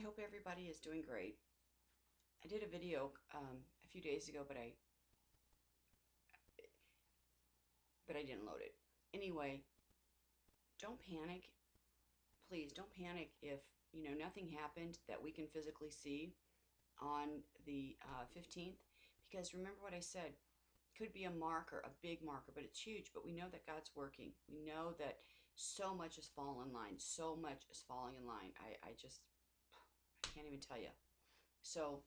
hope everybody is doing great. I did a video a few days ago, but I didn't load it. Anyway, don't panic. Please don't panic if nothing happened that we can physically see on the 15th, because remember what I said. Could be a marker, a big marker, but it's huge. But we know that God's working. We know that so much is falling in line. So much is falling in line. I can't even tell you. So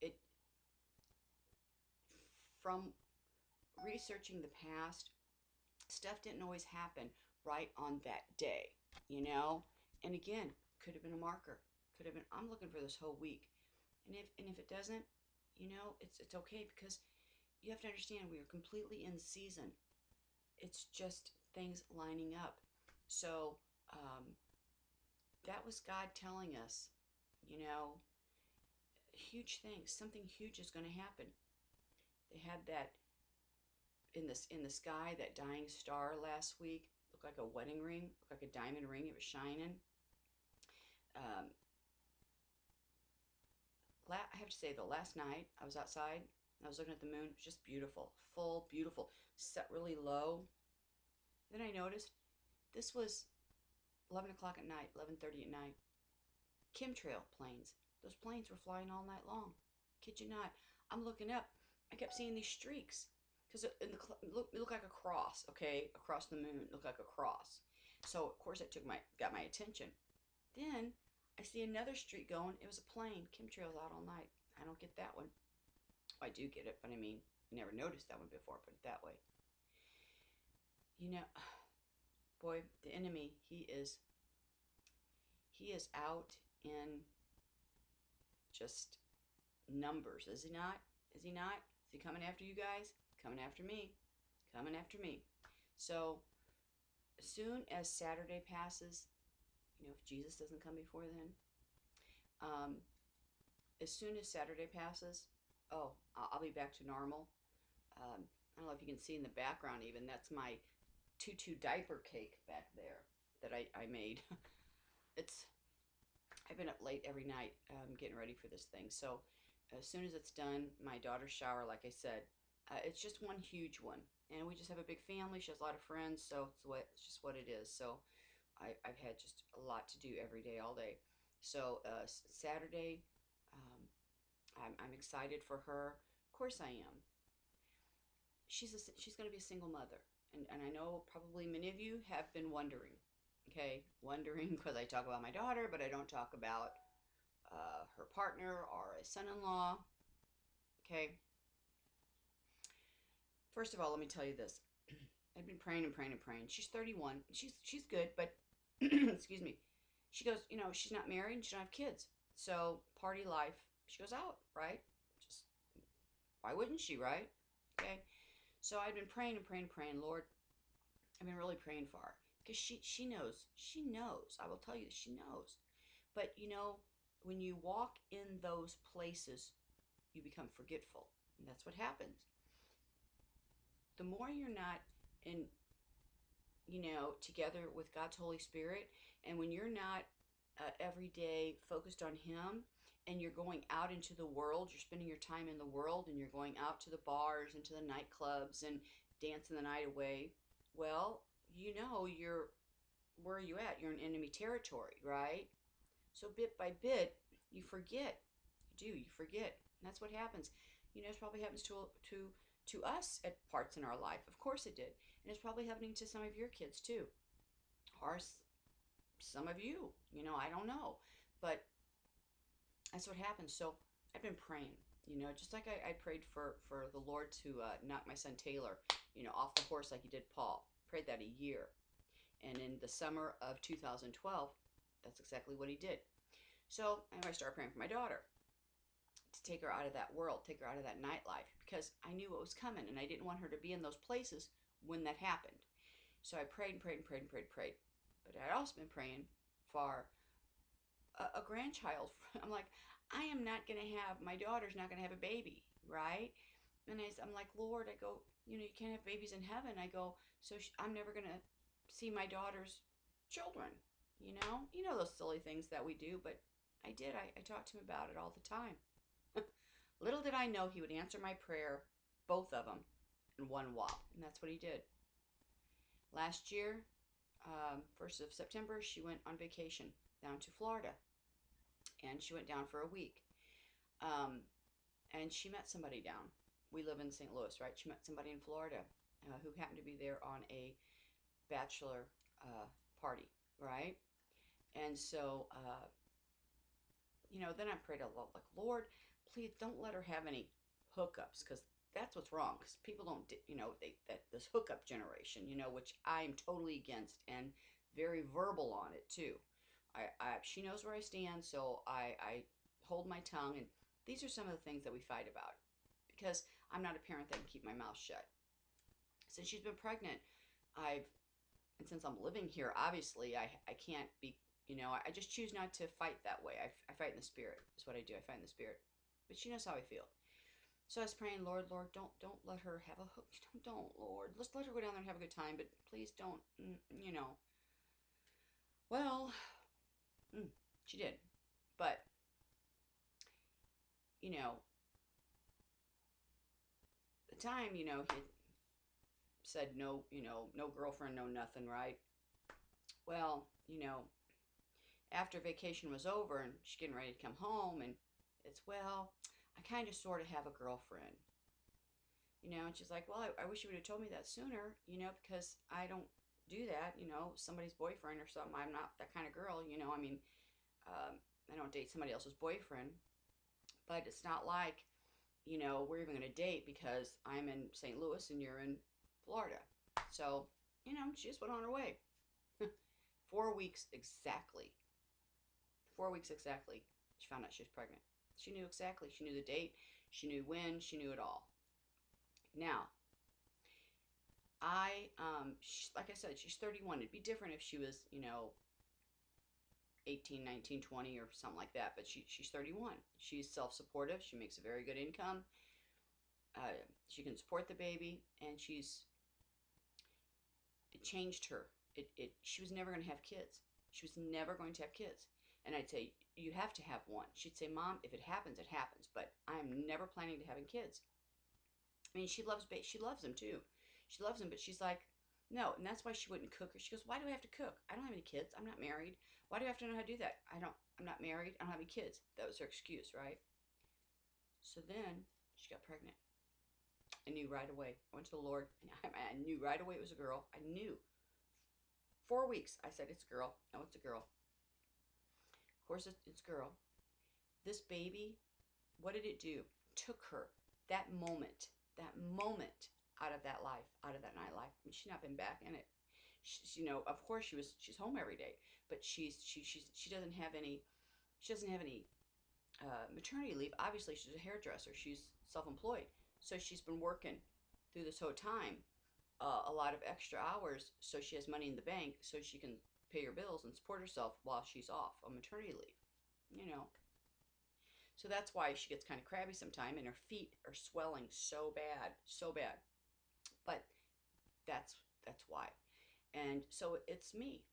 it from researching the past, stuff didn't always happen right on that day. And again, could have been a marker. Could have been, I'm looking for this whole week. And if it doesn't, it's okay, because you have to understand we are completely in season. It's just things lining up. So that was God telling us, huge things. Something huge is going to happen. They had that in the sky, that dying star last week. Looked like a wedding ring, looked like a diamond ring. It was shining. Um, I have to say, though, last night I was outside. I was looking at the moon. It was just beautiful, full, beautiful, set really low. Then I noticed this was 11 o'clock at night, 11:30 at night. Chemtrail planes. Those planes were flying all night long. Kid you not. I'm looking up. I kept seeing these streaks, because it looked like a cross. Okay, across the moon, it looked like a cross. So of course it got my attention. Then I see another streak going. It was a plane. Chemtrails out all night. I don't get that one. I do get it, but I mean, I never noticed that one before. Put it that way. You know, boy, the enemy, he is out in just numbers, is he not? Is he not? Is he coming after you guys? Coming after me. Coming after me. So as soon as Saturday passes, if Jesus doesn't come before then, um, as soon as Saturday passes, oh, I'll be back to normal. I don't know if you can see in the background even, that's my tutu diaper cake back there that I made. I've been up late every night getting ready for this thing. So as soon as it's done, my daughter's shower, like I said, it's just one huge one. And we just have a big family. She has a lot of friends, so it's just what it is. So I've had just a lot to do every day, all day. So Saturday, I'm excited for her. Of course I am. She's going to be a single mother. And I know probably many of you have been wondering. Okay, wondering, because I talk about my daughter, but I don't talk about her partner or a son-in-law. Okay. First of all, let me tell you this. I've been praying and praying and praying. She's 31. She's good, but excuse me. She goes, she's not married and she don't have kids. So party life. She goes out, right? Just why wouldn't she, right? Okay. So I've been praying and praying and praying. Lord, I've been really praying for her, because she knows. She knows. I will tell you that she knows. But when you walk in those places, you become forgetful. And that's what happens. The more you're not in, together with God's Holy Spirit, and when you're not every day focused on Him, and you're going out into the world, you're spending your time in the world, and you're going out to the bars and to the nightclubs and dancing the night away, well, where are you at? You're in enemy territory, right? So bit by bit, you forget. You forget. And that's what happens. It probably happens to us at parts in our life. Of course it did. And it's probably happening to some of your kids too. Or some of you. I don't know. But that's what happens. So I've been praying. Just like I prayed for the Lord to knock my son Taylor, off the horse like he did Paul. Prayed that a year. And in the summer of 2012, that's exactly what he did. So I started praying for my daughter, to take her out of that world, take her out of that nightlife, because I knew what was coming, and I didn't want her to be in those places when that happened. So I prayed and prayed and prayed and prayed and prayed. But I'd also been praying for a grandchild. I'm like, my daughter's not going to have a baby, right? And I'm like, Lord, I go, you can't have babies in heaven. I go, so I'm never going to see my daughter's children, you know those silly things that we do. But I did. I talked to him about it all the time. Little did I know he would answer my prayer, both of them, in one whop. And that's what he did. Last year, 1st of September, she went on vacation down to Florida. And she went down for a week. Um, and she met somebody down. We live in St. Louis, right? She met somebody in Florida who happened to be there on a bachelor party, right? And so, then I prayed a lot, like, Lord, please don't let her have any hookups, because that's what's wrong. Because people don't, this hookup generation, which I'm totally against, and very verbal on it too. She knows where I stand, so I hold my tongue, and these are some of the things that we fight about, because I'm not a parent that can keep my mouth shut. Since she's been pregnant, and since I'm living here, obviously I can't be, I just choose not to fight that way. I fight in the spirit, is what I do. I fight in the spirit. But she knows how I feel. So I was praying, Lord, don't let her have a hook. Don't, Lord. Let's let her go down there and have a good time, but please don't, Well, she did. But, the time, he said no, no girlfriend, no nothing, right? Well, after vacation was over and she's getting ready to come home, and it's, well, I kind of sort of have a girlfriend. And she's like, well, I wish you would have told me that sooner, because I don't do that, somebody's boyfriend or something. I'm not that kind of girl, I don't date somebody else's boyfriend. But it's not like, we're even going to date because I'm in St. Louis and you're in Florida. So, she just went on her way. 4 weeks exactly. 4 weeks exactly. She found out she was pregnant. She knew exactly. She knew the date. She knew when. She knew it all. Now, like I said, she's 31. It'd be different if she was, 18, 19, 20 or something like that. But she's 31. She's self-supportive. She makes a very good income. She can support the baby, and it changed her. She was never going to have kids. She was never going to have kids. And I'd say, you have to have one. She'd say, Mom, if it happens, it happens. But I'm never planning to having kids. I mean, she loves them too. She loves them, but she's like, no. And that's why she wouldn't cook. She goes, why do I have to cook? I don't have any kids. I'm not married. Why do I have to know how to do that? I'm not married. I don't have any kids. That was her excuse, right? So then she got pregnant. I knew right away. I went to the Lord, and I knew right away it was a girl. I knew. 4 weeks, I said, it's a girl. No, it's a girl. Of course, it's a girl. This baby, what did it do? Took her that moment out of that life, out of that nightlife. I mean, she's not been back in it. She's, of course she's home every day, but she doesn't have any, maternity leave. Obviously, she's a hairdresser. She's self-employed, so she's been working through this whole time, a lot of extra hours, so she has money in the bank, so she can pay her bills and support herself while she's off on maternity leave. So that's why she gets kind of crabby sometimes, and her feet are swelling so bad, so bad. But that's why. And so it's me,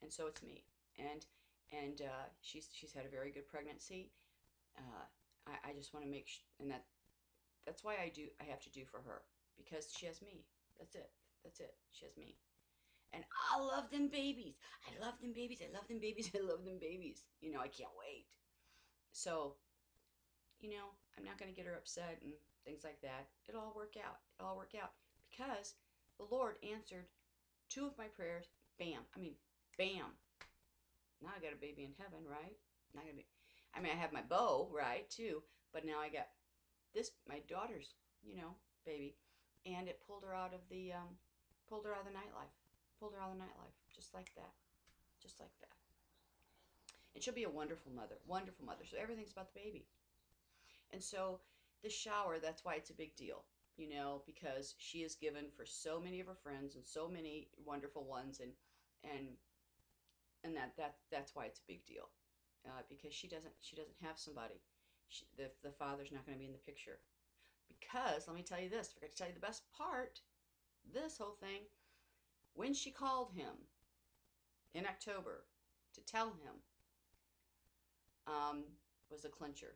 and so it's me, and she's had a very good pregnancy. I just want to make and that's why I have to do for her, because she has me. That's it. She has me. And I love them babies. I love them babies. I love them babies. I love them babies. I can't wait. So, I'm not going to get her upset and things like that. It'll all work out. It'll all work out. Because the Lord answered 2 of my prayers. Bam. I mean, bam. Now I got a baby in heaven, right? Not gonna be. I mean, I have my beau, right, too. But now I got my daughter's, baby. And it pulled her out of the nightlife. Pulled her out of the nightlife. Just like that. Just like that. And she'll be a wonderful mother. Wonderful mother. So everything's about the baby. And so the shower, that's why it's a big deal, because she is given for so many of her friends and so many wonderful ones, and that's why it's a big deal, because she doesn't have somebody. The father's not going to be in the picture, because let me tell you this. I forgot to tell you the best part. This whole thing, when she called him in October to tell him um, was a clincher,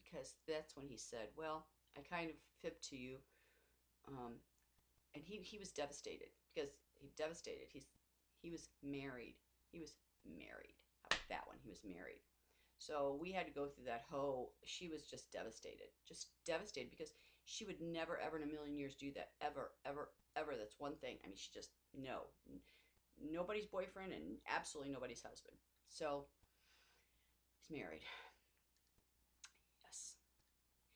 because that's when he said, "Well, I kind of fibbed to you," um, and he was devastated, because he was married. He was married. How about that one? He was married. So we had to go through that whole. She was just devastated, because she would never, ever in a million years do that, ever, ever, ever. That's one thing. I mean, she just no, nobody's boyfriend and absolutely nobody's husband. So he's married. Yes.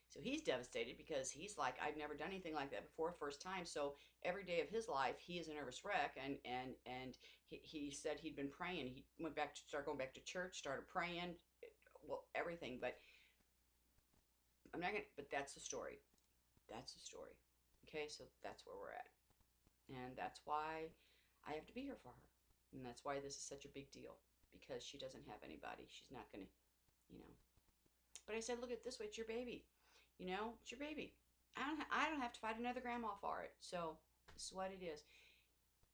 So he's devastated, because he's like, I've never done anything like that before, first time. So every day of his life, he is a nervous wreck. And he said he'd been praying. He went back to start going back to church, started praying, well, everything. But I'm not gonna. But that's the story. That's the story. Okay, so that's where we're at, and that's why I have to be here for her, and that's why this is such a big deal, because she doesn't have anybody. She's not gonna, you know. But I said, look at it this way: it's your baby. It's your baby. I don't have to fight another grandma for it. So this is what it is.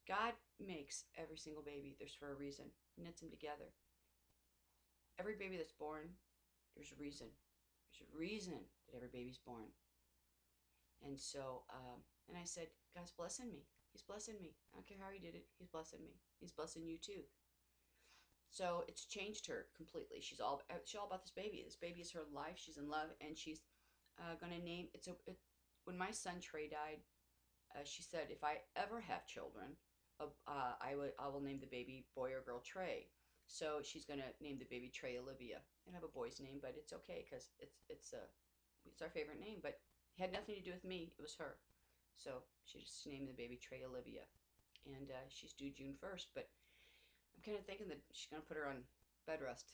God makes every single baby. There's for a reason. He knits them together. Every baby that's born, there's a reason. There's a reason that every baby's born. And so, and I said, God's blessing me. He's blessing me. I don't care how he did it. He's blessing me. He's blessing you too. So it's changed her completely. She's all about this baby. This baby is her life. She's in love, and she's gonna name when my son Trey died, she said, if I ever have children, I will name the baby boy or girl Trey. So she's gonna name the baby Trey Olivia, and have a boy's name, but it's okay, because it's our favorite name, but it had nothing to do with me. It was her. So she just named the baby Trey Olivia, and she's due June 1st. But I'm kind of thinking that she's gonna put her on bed rest.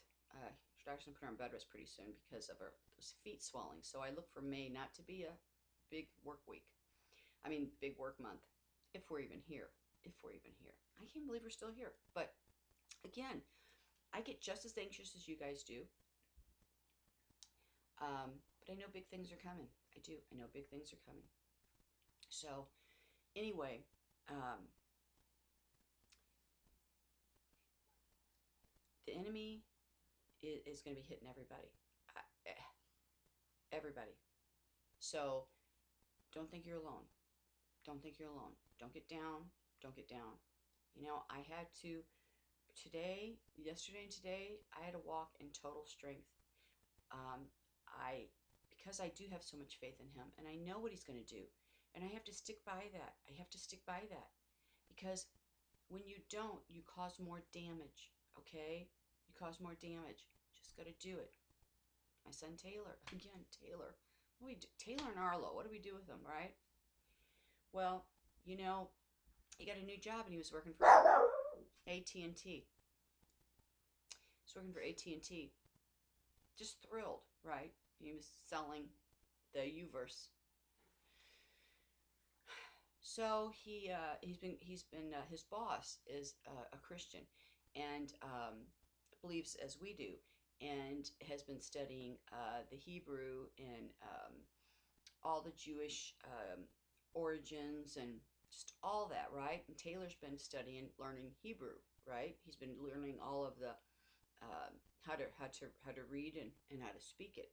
She's actually gonna put her on bed rest pretty soon, because of her those feet swelling. So I look for May not to be a big work week. I mean, big work month, if we're even here. If we're even here. I can't believe we're still here. But again, I get just as anxious as you guys do. But I know big things are coming. I do. I know big things are coming. So anyway, the enemy is going to be hitting everybody. Everybody. So don't think you're alone. Don't think you're alone. Don't get down. Don't get down. I had to, yesterday and today, I had to walk in total strength. Because I do have so much faith in him, and I know what he's going to do, and I have to stick by that. I have to stick by that, because when you don't, you cause more damage. Okay, you cause more damage. Just got to do it. My son Taylor, again, Taylor. What do we do? Taylor and Arlo. What do we do with them, right? Well, he got a new job, and he was working for AT&T. He's working for AT&T. Just thrilled, right? He was selling the youre. So he's been his boss is a Christian, and believes as we do, and has been studying the Hebrew and all the Jewish origins and just all that, right? And Taylor's been learning Hebrew, right? He's been learning all of the how to read and how to speak it.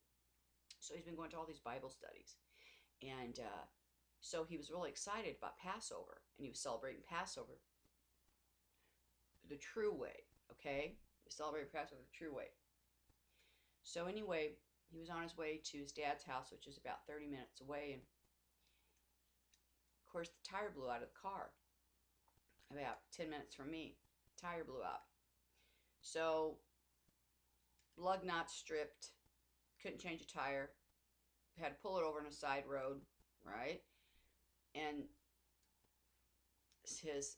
So he's been going to all these Bible studies, and so he was really excited about Passover, and he was celebrating Passover the true way. Okay, he was celebrating Passover the true way. So anyway, he was on his way to his dad's house, which is about 30 minutes away, and of course the tire blew out of the car. About 10 minutes from me, tire blew out. So lug nut stripped, couldn't change a tire, had to pull it over on a side road, right? And his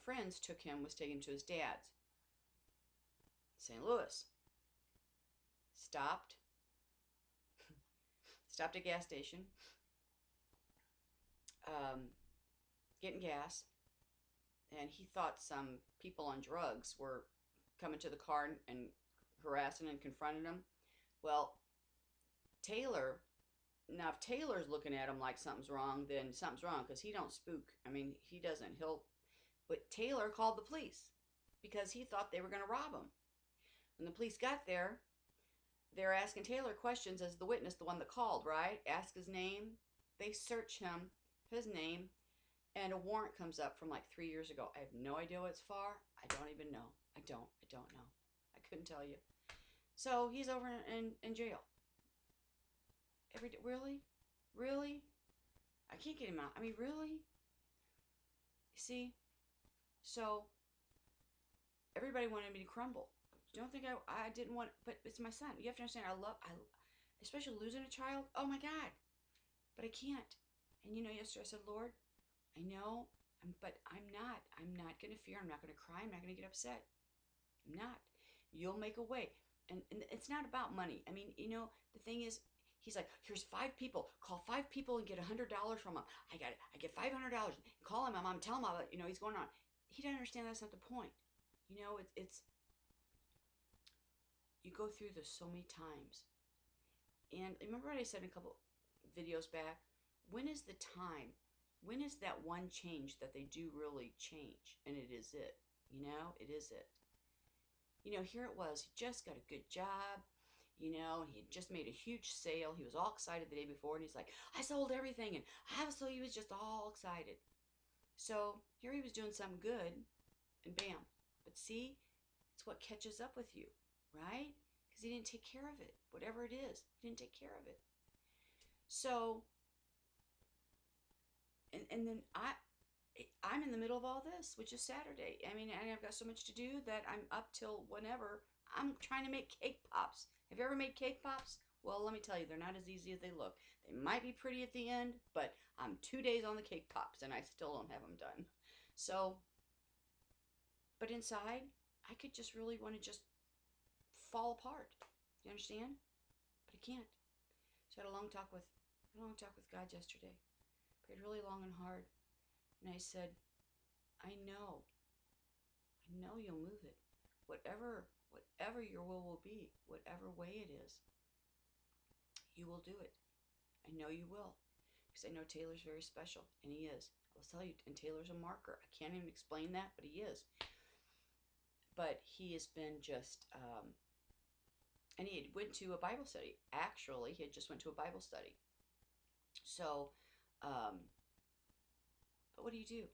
friends was taking him to his dad's, St. Louis. Stopped at a gas station, getting gas, and he thought some people on drugs were coming to the car and harassing and confronting him. Well, now if Taylor's looking at him like something's wrong, then something's wrong, because he don't spook. I mean, he doesn't. But Taylor called the police, because he thought they were going to rob him. When the police got there, they're asking Taylor questions as the witness, the one that called, right? Ask his name. They search him, his name, and a warrant comes up from like 3 years ago. I have no idea what it's for. I don't even know. I don't know. I couldn't tell you. So he's over in jail. Every day. Really? Really? I can't get him out. I mean, really? See? So everybody wanted me to crumble. You don't think I didn't want, but it's my son. You have to understand, especially losing a child. Oh my God. But I can't. And yesterday I said, Lord, I know, but I'm not going to fear. I'm not going to cry. I'm not going to get upset. I'm not. You'll make a way. And it's not about money. I mean, the thing is, he's like, here's 5 people. Call 5 people and get $100 from them. I get $500. Call him, my mom, tell him about it. He's going on. He doesn't understand that's not the point. It's you go through this so many times. And remember what I said in a couple videos back? When is the time? When is that one change that they do really change? And it is it. It is it. Here it was. He just got a good job. He had just made a huge sale. He was all excited the day before. And he's like, I sold everything. And so he was just all excited. So here he was doing something good. And bam. But see, it's what catches up with you, right? Because he didn't take care of it. Whatever it is, he didn't take care of it. So, and then I'm in the middle of all this, which is Saturday. I mean, and I've got so much to do that I'm up till whenever. I'm trying to make cake pops. Have you ever made cake pops? Well, let me tell you, they're not as easy as they look. They might be pretty at the end, but I'm 2 days on the cake pops and I still don't have them done. So, but inside, I could just really want to just fall apart. You understand? But I can't. So I had a long talk with God yesterday. Prayed really long and hard. And I said, I know you'll move it. Whatever your will be, whatever way it is, you will do it. I know you will. Because I know Taylor's very special, and he is. I'll tell you, and Taylor's a marker. I can't even explain that, but he is. But he has been just, and he had went to a Bible study. Actually, he had just went to a Bible study. So, but what do?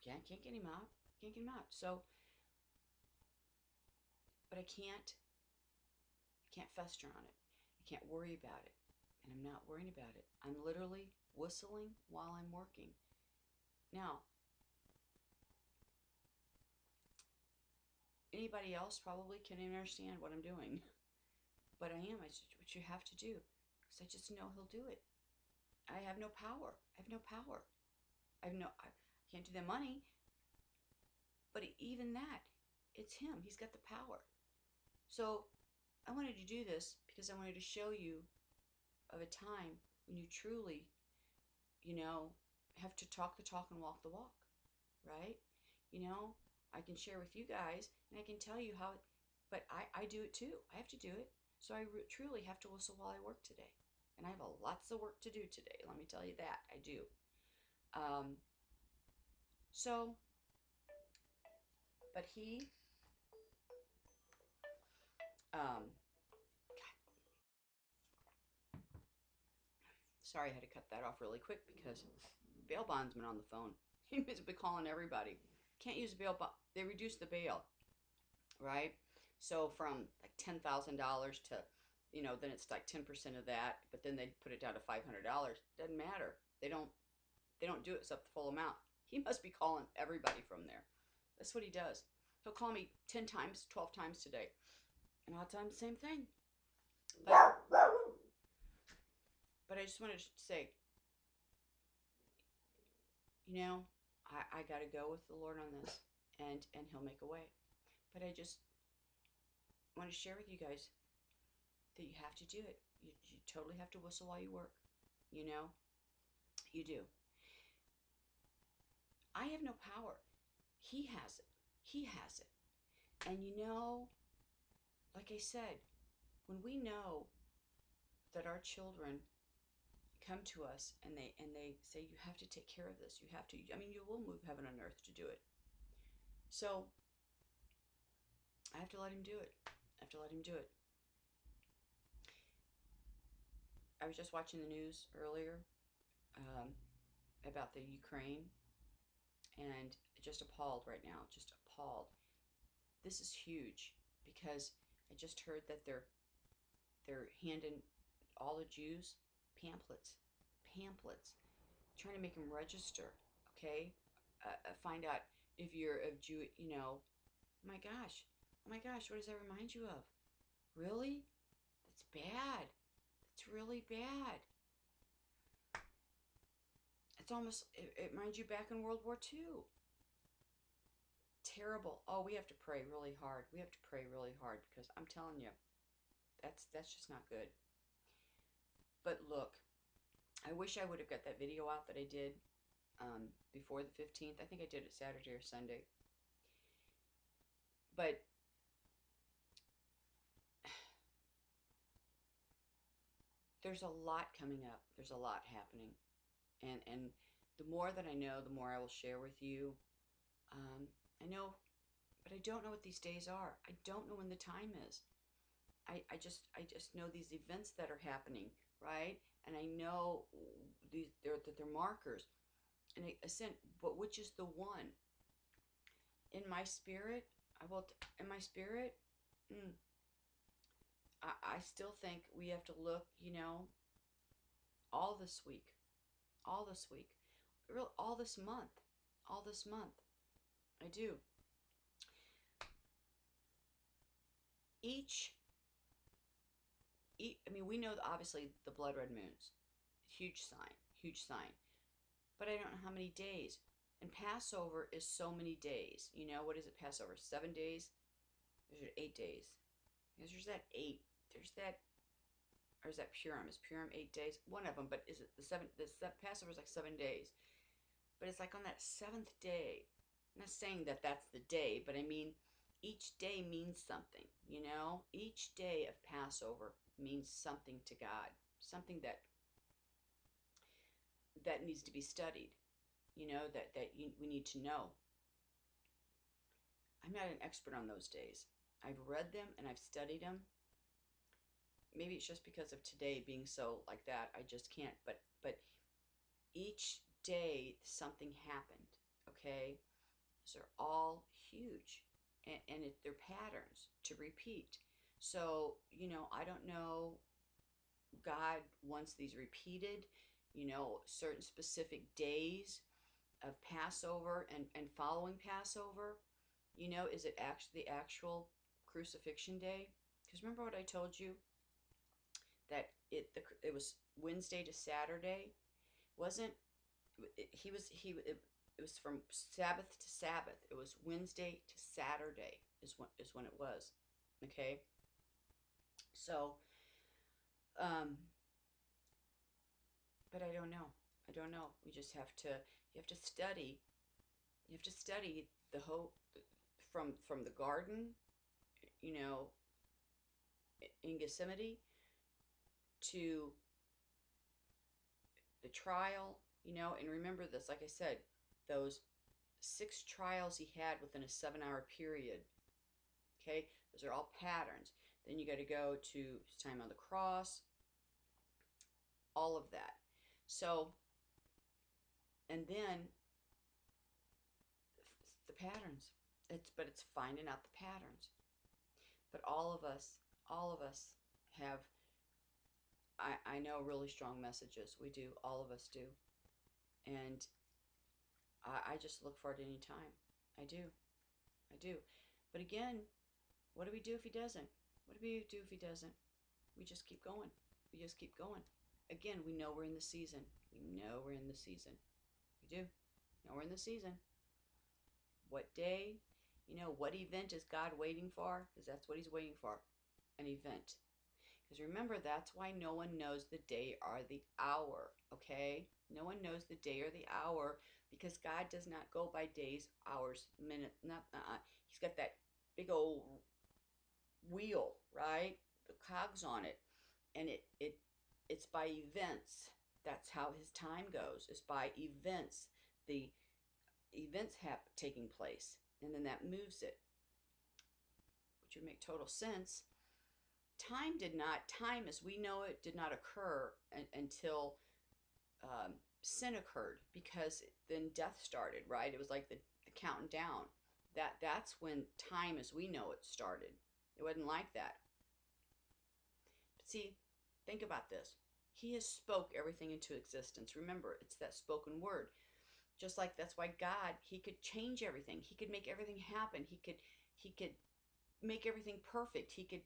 Can't get him out. Can't get him out. So, but I can't fester on it. I can't worry about it. And I'm not worrying about it. I'm literally whistling while I'm working. Now, anybody else probably can't even understand what I'm doing. But I am. It's what you have to do. Because I just know he'll do it. I have no power. I can't do the money. But even that, it's him. He's got the power. So I wanted to do this because I wanted to show you of a time when you truly, have to talk the talk and walk the walk, right? I can share with you guys and I can tell you how, but I do it too. I have to do it. So I truly have to whistle while I work today. And I have lots of work to do today. Let me tell you that. I do. So, but he, sorry, I had to cut that off really quick because bail bondsman on the phone. He must be calling everybody. Can't use a bail bond. They reduced the bail, right? So from like $10,000 to, then it's like 10% of that, but then they put it down to $500. Doesn't matter. They don't do it up the full amount. He must be calling everybody from there. That's what he does. He'll call me 10 times, 12 times today. And I'll tell him the same thing. But I just wanted to say, I got to go with the Lord on this, and he'll make a way. But I just want to share with you guys that you have to do it. You totally have to whistle while you work. You do. I have no power. He has it. He has it. And like I said, when we know that our children come to us and they say, you have to take care of this. You have to. You will move heaven and earth to do it. So I have to let him do it. I have to let him do it. I was just watching the news earlier um, about the Ukraine, and just appalled right now, just appalled. This is huge because I just heard that they're handing all the Jews pamphlets, pamphlets, trying to make them register. Okay, find out if you're a Jew. Oh my gosh, oh my gosh, what does that remind you of? Really? That's bad. That's really bad. It's almost, it reminds you back in World War II. Terrible. Oh, we have to pray really hard. We have to pray really hard because I'm telling you, that's just not good. But look, I wish I would have got that video out that I did before the 15th. I think I did it Saturday or Sunday. But there's a lot coming up. There's a lot happening. And the more that I know, the more I will share with you. I know, but I don't know what these days are. I don't know when the time is. I just know these events that are happening, right? And I know they're markers. And I sent, but which is the one? In my spirit, in my spirit, I still think we have to look, all this week, all this week, all this month, all this month. I do. I mean, we know obviously the blood red moons, huge sign, huge sign. But I don't know how many days. And Passover is so many days. What is it, Passover? 7 days? There's 8 days. There's that 8. There's that, or is that Purim? Is Purim 8 days? One of them, but is it the 7? Passover is like 7 days. But it's like on that 7th day. I'm not saying that that's the day, but I mean, each day means something, Each day of Passover means something to God, something that needs to be studied, we need to know. I'm not an expert on those days. I've read them and I've studied them. Maybe it's just because of today being so like that, I just can't. But each day something happened, okay? So they're all huge, and they're patterns to repeat. So, I don't know, God wants these repeated, certain specific days of Passover and following Passover. Is it actually the actual crucifixion day? Because remember what I told you? That it was Wednesday to Saturday. Wasn't it was from Sabbath to Sabbath. It was Wednesday to Saturday is when it was. Okay? So but I don't know. I don't know. We just have to you have to study. You have to study the whole from the garden, in Gethsemane to the trial, and remember this, like I said, those 6 trials he had within a 7-hour period. Okay, those are all patterns. Then you got to go to his time on the cross, all of that. So, and then the patterns. It's finding out the patterns. But all of us have, I know, really strong messages. We do. All of us do. And I just look for it any time. I do. I do. But again, what do we do if he doesn't? What do we do if he doesn't? We just keep going. We just keep going. Again, we know we're in the season. We know we're in the season. We do. Know we're in the season. What day? What event is God waiting for? Because that's what he's waiting for. An event. Because remember, that's why no one knows the day or the hour. Okay? No one knows the day or the hour because God does not go by days, hours, minutes. He's got that big old wheel, right? The cogs on it. And it's by events. That's how his time goes. It's by events. The events have taking place, and then that moves it, which would make total sense. time as we know it did not occur until sin occurred, because then death started, right? It was like the counting down. That's when time as we know it started. It wasn't like that. But see, think about this. He has spoke everything into existence. Remember, it's that spoken word. Just like that's why God, he could change everything. He could make everything happen. He could make everything perfect. He could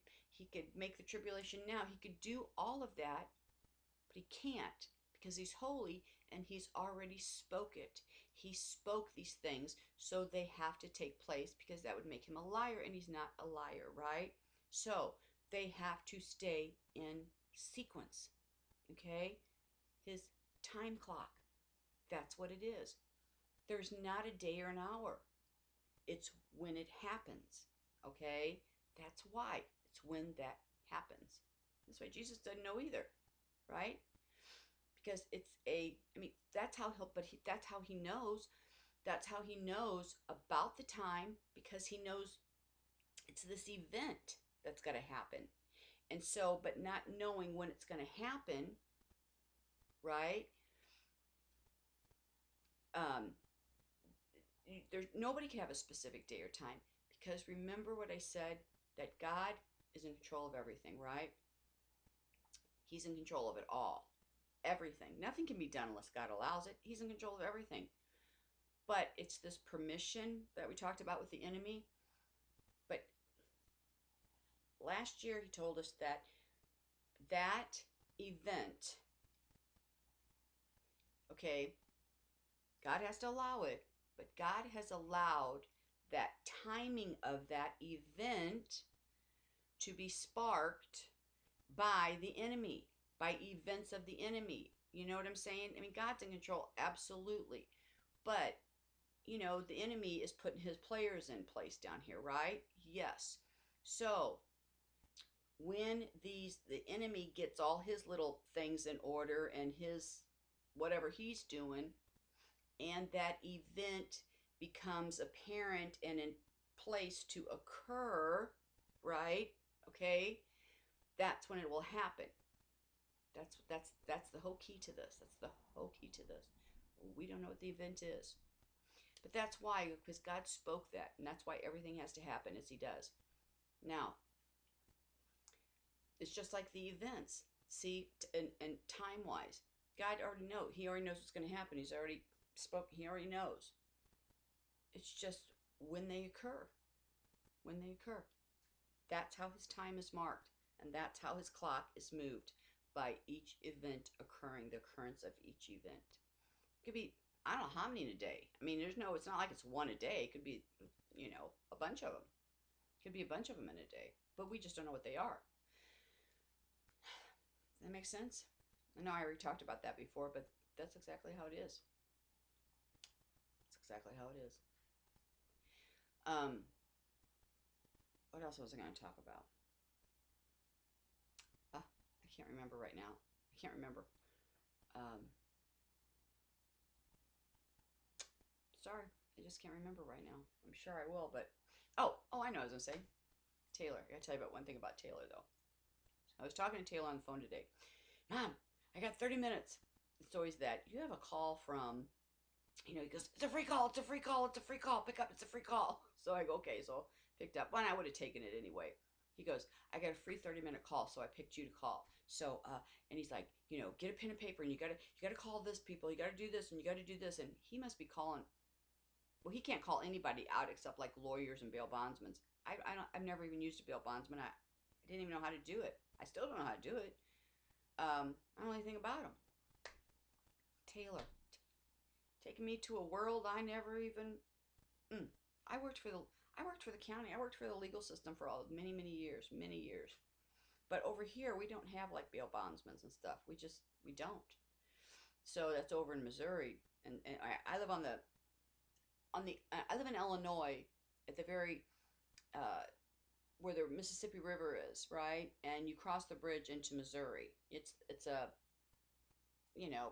make the tribulation now. He could do all of that, but he can't, because he's holy and he's already spoke it. He spoke these things, so they have to take place, because that would make him a liar, and he's not a liar, right? So they have to stay in sequence. Okay? His time clock. That's what it is. There's not a day or an hour. It's when it happens. Okay? That's why. It's when that happens. That's why Jesus doesn't know either, right? Because that's how he knows. That's how he knows about the time, because he knows it's this event that's going to happen. And so, but not knowing when it's going to happen, right? There's nobody can have a specific day or time, because remember what I said, that God is in control of everything, right? He's in control of it all. Everything. Nothing can be done unless God allows it. He's in control of everything. But it's this permission that we talked about with the enemy. But last year he told us that that event, okay, God has to allow it, but God has allowed that timing of that event to be sparked by the enemy, by events of the enemy. You know what I'm saying? I mean, God's in control, absolutely. But, the enemy is putting his players in place down here, right? Yes. So, when the enemy gets all his little things in order and his whatever he's doing, and that event becomes apparent and in place to occur, right? Okay? That's when it will happen. That's the whole key to this. That's the whole key to this. We don't know what the event is. But that's why, because God spoke that, and that's why everything has to happen as he does. Now, it's just like the events. See, and time-wise, God already knows. He already knows what's going to happen. He's already spoke. He already knows. It's just when they occur. When they occur. That's how his time is marked. And that's how his clock is moved, by each event occurring, the occurrence of each event. It could be, I don't know how many in a day. I mean, it's not like it's one a day. It could be, a bunch of them. It could be a bunch of them in a day. But we just don't know what they are. Does that make sense? I know I already talked about that before, but that's exactly how it is. That's exactly how it is. What else was I going to talk about? I can't remember right now. I can't remember. Sorry, I just can't remember right now. I'm sure I will, but oh, I know what I was gonna say. Taylor, I gotta tell you about one thing about Taylor though. I was talking to Taylor on the phone today. Mom, I got 30 minutes. It's always that. You have a call from, he goes, it's a free call, it's a free call, it's a free call, pick up, it's a free call. So I go, okay, so picked up. Well, I would have taken it anyway. He goes, I got a free 30-minute call, so I picked you to call. So, and he's like, get a pen and paper, and you gotta call this people, you gotta do this, and you gotta do this. And he must be calling, well, he can't call anybody out except like lawyers and bail bondsmen. I've never even used a bail bondsman. I didn't even know how to do it. I still don't know how to do it. I don't know anything about him. Taylor, taking me to a world I never even. I worked for the county. I worked for the legal system for many years. But over here, we don't have like bail bondsmen and stuff. We don't. So that's over in Missouri, and I live I live in Illinois, at the very where the Mississippi River is, right? And you cross the bridge into Missouri. It's a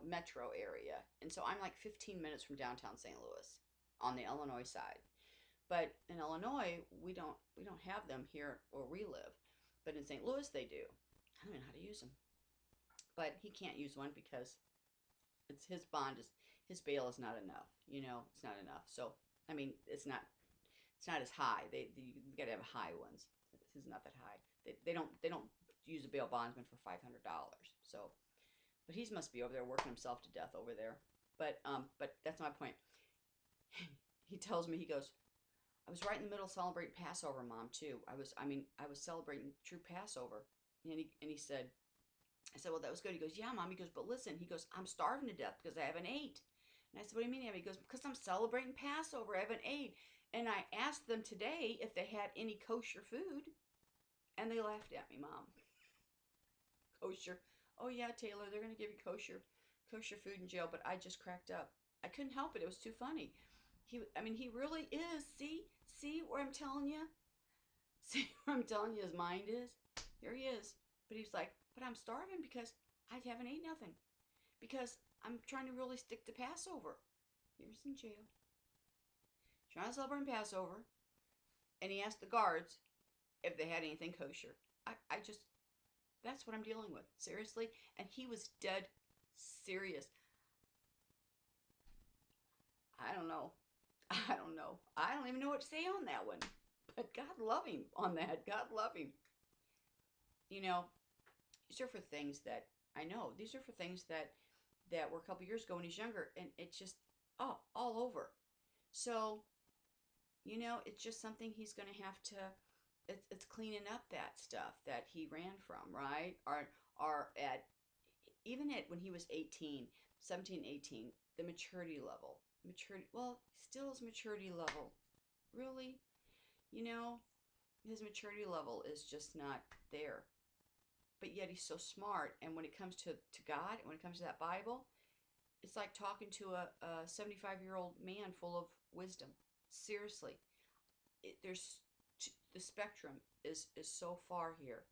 metro area, and so I'm like 15 minutes from downtown St. Louis on the Illinois side. But in Illinois, we don't have them here where we live. But in St. Louis, they do. I don't know how to use them. But he can't use one because it's his bail is not enough. It's not enough. So I mean, it's not as high. You got to have high ones. This is not that high. They don't use a bail bondsman for $500. So, but he must be over there working himself to death over there. But that's my point. He tells me, he goes, I was right in the middle of celebrating Passover, Mom, too. I was celebrating true Passover. And he said, I said, well, that was good. He goes, yeah, Mom. He goes, but listen, he goes, I'm starving to death because I haven't ate. And I said, what do you mean? He goes, because I'm celebrating Passover. I haven't ate. And I asked them today if they had any kosher food. And they laughed at me, Mom. Kosher. Oh, yeah, Taylor, they're going to give you kosher food in jail. But I just cracked up. I couldn't help it. It was too funny. He really is. See where I'm telling you? See where I'm telling you his mind is? Here he is. But he's like, but I'm starving because I haven't ate nothing. Because I'm trying to really stick to Passover. He was in jail. Trying to celebrate Passover. And he asked the guards if they had anything kosher. I just, that's what I'm dealing with. Seriously. And he was dead serious. I don't know. I don't know. I don't even know what to say on that one. But God love him on that. God love him. These are for things that I know. These are for things that were a couple years ago when he's younger, and it's just all over. So, it's just something he's going to have to. It's cleaning up that stuff that he ran from, right? Or at even at when he was 18, 17, 18, the maturity level. Well, still his maturity level. Really? His maturity level is just not there. But yet he's so smart. And when it comes to God, and when it comes to that Bible, it's like talking to a 75-year-old man full of wisdom. Seriously. The spectrum is so far here.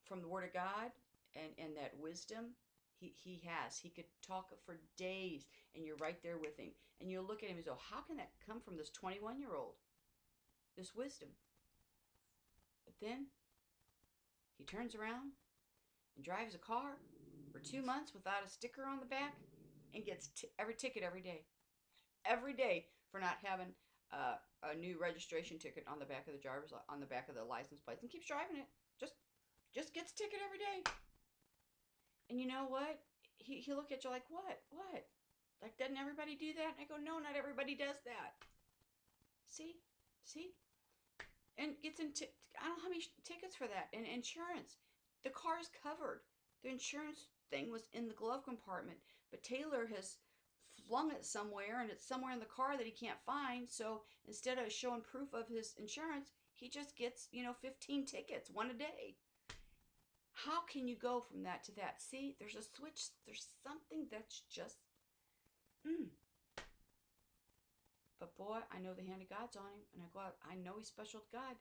From the Word of God and that wisdom, he could talk for days, and you're right there with him, and you'll look at him and go, how can that come from this 21-year-old, this wisdom? But then he turns around and drives a car for 2 months without a sticker on the back and gets every ticket every day for not having a new registration ticket on the back of the license plates, and keeps driving it. Just gets a ticket every day. And you know what? He'll look at you like, what? Like, doesn't everybody do that? And I go, no, not everybody does that. See? And gets I don't know how many tickets for that. And insurance. The car is covered. The insurance thing was in the glove compartment. But Taylor has flung it somewhere, and it's somewhere in the car that he can't find. So instead of showing proof of his insurance, he just gets, 15 tickets, one a day. How can you go from that to that? See, there's a switch. There's something that's just, But boy, I know the hand of God's on him, and I know he's special to God.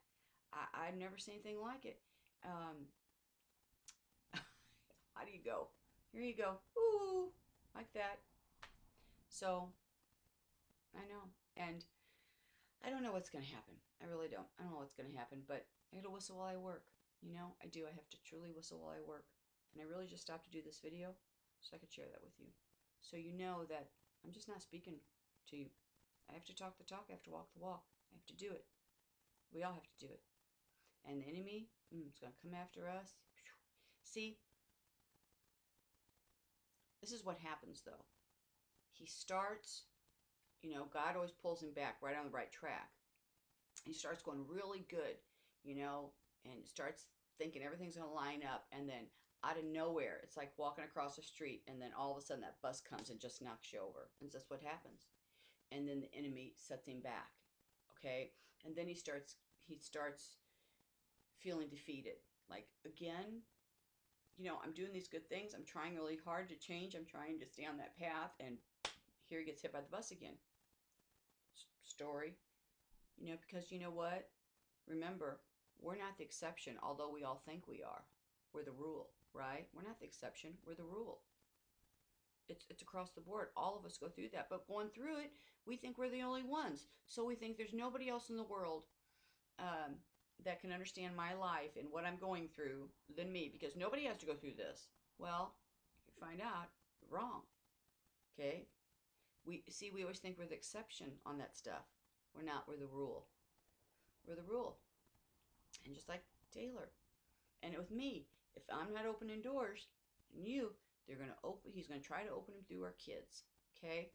I've never seen anything like it. How do you go? Here you go. Ooh, like that. So, I know. And I don't know what's going to happen. I really don't. I don't know what's going to happen, but I got to whistle while I work. I do. I have to truly whistle while I work. And I really just stopped to do this video so I could share that with you. So you know that I'm just not speaking to you. I have to talk the talk. I have to walk the walk. I have to do it. We all have to do it. And the enemy, is going to come after us. See, this is what happens, though. He starts, God always pulls him back right on the right track. He starts going really good, and starts thinking everything's going to line up, and then out of nowhere, it's like walking across the street, and then all of a sudden that bus comes and just knocks you over, and that's what happens. And then the enemy sets him back, okay? And then he starts feeling defeated, like, again, I'm doing these good things, I'm trying really hard to change, I'm trying to stay on that path, and here he gets hit by the bus again. Story, because you know what? Remember, we're not the exception, although we all think we are. We're the rule, right? We're not the exception, we're the rule. It's across the board. All of us go through that, but going through it, we think we're the only ones. So we think there's nobody else in the world that can understand my life and what I'm going through than me, because nobody has to go through this. Well, you find out wrong. Okay? We always think we're the exception on that stuff. We're not. We're the rule. We're the rule. And just like Taylor, and with me, if I'm not opening doors, and they're gonna open. He's gonna try to open them through our kids. Okay?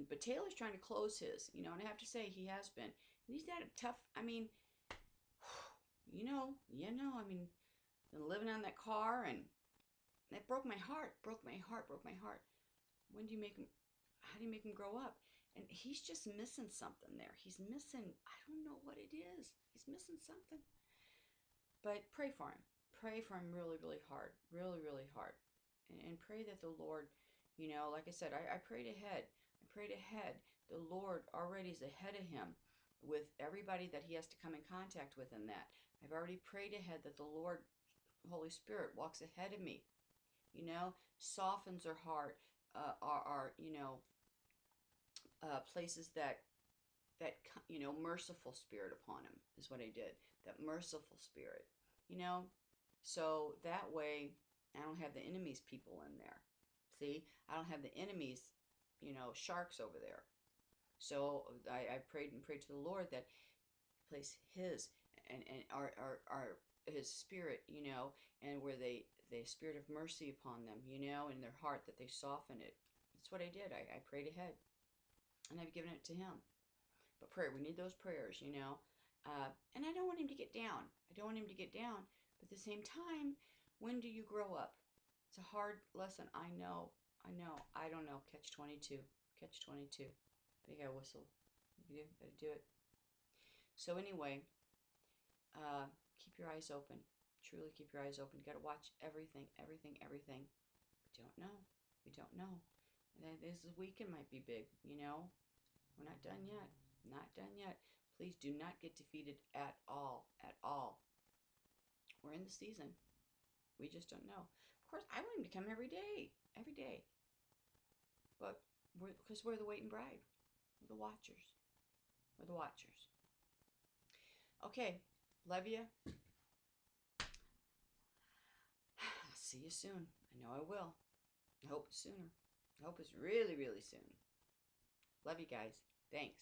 But Taylor's trying to close his. And I have to say he has been. And he's had a tough. I mean, I mean, been living on that car, and that broke my heart. Broke my heart. Broke my heart. When do you make him? How do you make him grow up? And he's just missing something there. He's missing. I don't know what it is. He's missing something. But pray for him. Pray for him really, really hard. Really, really hard. And pray that the Lord, like I said, I prayed ahead. I prayed ahead. The Lord already is ahead of him with everybody that he has to come in contact with in that. I've already prayed ahead that the Lord, Holy Spirit, walks ahead of me. Softens our heart, places that merciful spirit upon him is what I did. That merciful spirit, so that way I don't have the enemy's people in there. See, I don't have the enemy's, sharks over there. So I prayed and prayed to the Lord that place his and our his spirit, and where the spirit of mercy upon them, in their heart, that they soften it. That's what I did. I prayed ahead, and I've given it to him. But prayer, we need those prayers, and I don't want him to get down. I don't want him to get down. But at the same time, when do you grow up? It's a hard lesson. I know. I don't know. Catch 22. Catch 22. But you gotta whistle. You gotta do it. So anyway, keep your eyes open. Truly keep your eyes open. You gotta watch everything, everything, everything. We don't know. We don't know. And this weekend might be big, We're not done yet. Not done yet. Please do not get defeated at all. At all. We're in the season. We just don't know. Of course, I want him to come every day. Every day. But because we're the waiting bride. We're the watchers. We're the watchers. Okay. Love you. I'll see you soon. I know I will. I hope it's sooner. I hope it's really, really soon. Love you guys. Thanks.